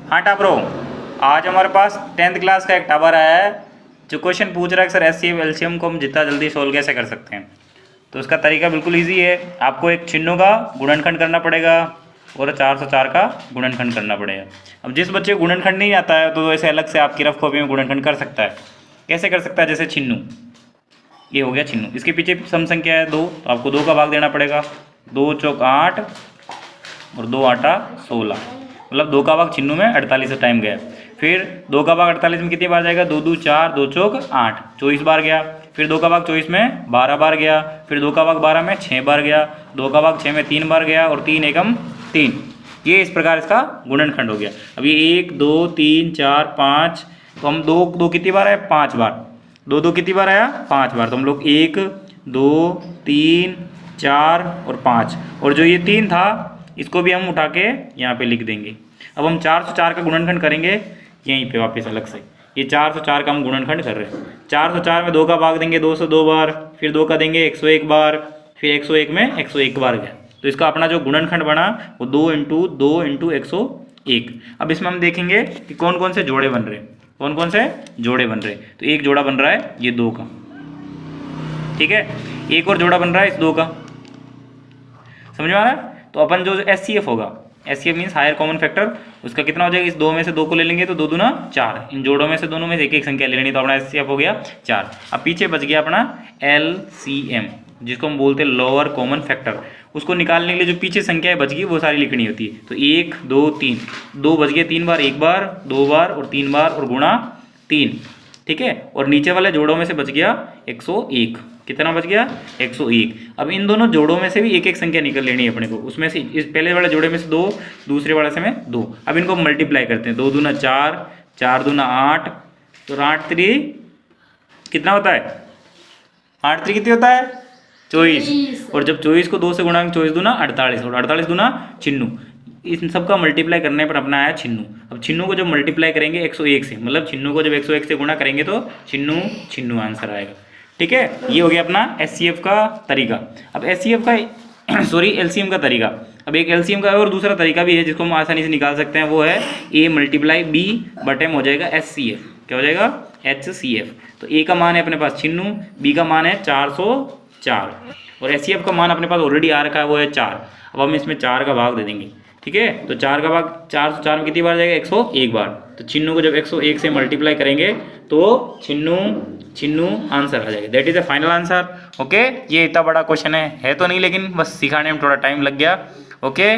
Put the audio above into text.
हाँ टापरो, आज हमारे पास 10th क्लास का एक टावर आया है जो क्वेश्चन पूछ रहा है कि सर एचसीएफ एलसीएम को हम जितना जल्दी सोल्व कैसे कर सकते हैं। तो उसका तरीका बिल्कुल इजी है। आपको एक चिन्हों का गुणनखंड करना पड़ेगा और 404 का गुणनखंड करना पड़ेगा। अब जिस बच्चे को गुणनखंड नहीं आता है तो ऐसे अलग से आपकी रफ कॉपी में गुणनखंड कर सकता है। कैसे कर सकता है? जैसे छिन्नू, ये हो गया छिन्नू, इसके पीछे सम संख्या है 2, तो आपको 2 का भाग देना पड़ेगा। 2 चौक 8 और 2 आटा 16, मतलब 2 का भाग छिन्नू में 48 टाइम गया। फिर 2 का भाग 48 में कितनी बार जाएगा? 2 2 4, 2 चौक 8, 24 बार गया। फिर 2 का भाग 24 में 12 बार गया। फिर 2 का भाग 12 में 6 बार गया। 2 का भाग 6 में 3 बार गया और 3 एकम 3। ये इस प्रकार इसका गुणनखंड हो गया। अब ये 1 2 3 4 5, तो हम 2 2 कितनी बार आया? 5 बार। 2 2 कितनी बार आया? 5 बार। तो हम लोग 1 2 3 4 और 5, और जो ये 3 था इसको भी हम उठा के यहाँ पे लिख देंगे। अब हम 404 का गुणनखंड करेंगे यहीं पे वापस अलग से। ये 404 का हम गुणनखंड कर रहे हैं। 404 में 2 का भाग देंगे 202 बार, फिर 2 का देंगे 101 बार, फिर 101 में 101 बार गया। तो इसका अपना जो गुणनखंड बना वो 2 × 2 × 101। अब इसमें हम देखेंगे कि कौन कौन से जोड़े बन रहे हैं, कौन कौन से जोड़े बन रहे हैं। तो एक जोड़ा बन रहा है ये 2 का, ठीक है। एक और जोड़ा बन रहा है इस 2 का, समझ में आ रहा है। तो अपन जो एचसीएफ होगा, HCF means higher common factor, उसका कितना हो जाएगा? इस 2 में से 2 को ले लेंगे तो 2 दूना 4, इन जोड़ों में से दोनों में से एक एक संख्या ले लेनी, तो अपना एचसीएफ हो गया 4। अब पीछे बच गया अपना एलसीएम, जिसको हम बोलते हैं लोअर कॉमन फैक्टर। उसको निकालने के लिए जो पीछे संख्याएं बच गई वो सारी लिखनी होती है। तो 1 2 3, 2 बच गए 3 बार, 1 बार 2 बार और 3 बार और गुणा 3, ठीक है। और नीचे वाले जोड़ों में से बच गया 101। कितना बच गया? 101। अब इन दोनों जोड़ों में से भी एक एक संख्या निकल लेनी है अपने को। उसमें से इस पहले वाले जोड़े में से 2, दूसरे वाले से में 2। अब इनको मल्टीप्लाई करते हैं। 2 दूना 4, 4 दूना 8, तो 8 3 कितना होता है? 8 3 कितनी होता है? 24। और जब 24 को 2 से गुणा 24 दूना 48 और 48 दूना छिन्नू। इन सब का मल्टीप्लाई करने पर अपना आया छिन्नू। अब छिन्नू को जब मल्टीप्लाई करेंगे 101 से, मतलब छिन्नू को जब 101 से गुणा करेंगे तो छिन्नू छिन्नू आंसर आएगा, ठीक है। ये हो गया अपना एचसीएफ का तरीका। अब एचसीएफ का सॉरी एलसीएम का तरीका। अब एक एलसीएम का और दूसरा तरीका भी है जिसको हम आसानी से निकाल सकते हैं, वो है A × B बटे में हो जाएगा एचसीएफ। क्या हो जाएगा? एचसीएफ। तो A का मान है अपने पास छिन्नू, B का मान है 404 और एचसीएफ का मान अपने पास ऑलरेडी आ रखा है, वो है 4। अब हम इसमें 4 का भाग दे देंगे, ठीक है। तो 4 का भाग 404 में कितनी बार जाएगा? 101 बार। तो छिन्नू को जब 101 से मल्टीप्लाई करेंगे तो छिन्नू छिन्नू आंसर आ जाएगा। That is the final answer. Okay, ये इतना बड़ा क्वेश्चन है तो नहीं, लेकिन बस सिखाने में थोड़ा टाइम लग गया। ओके।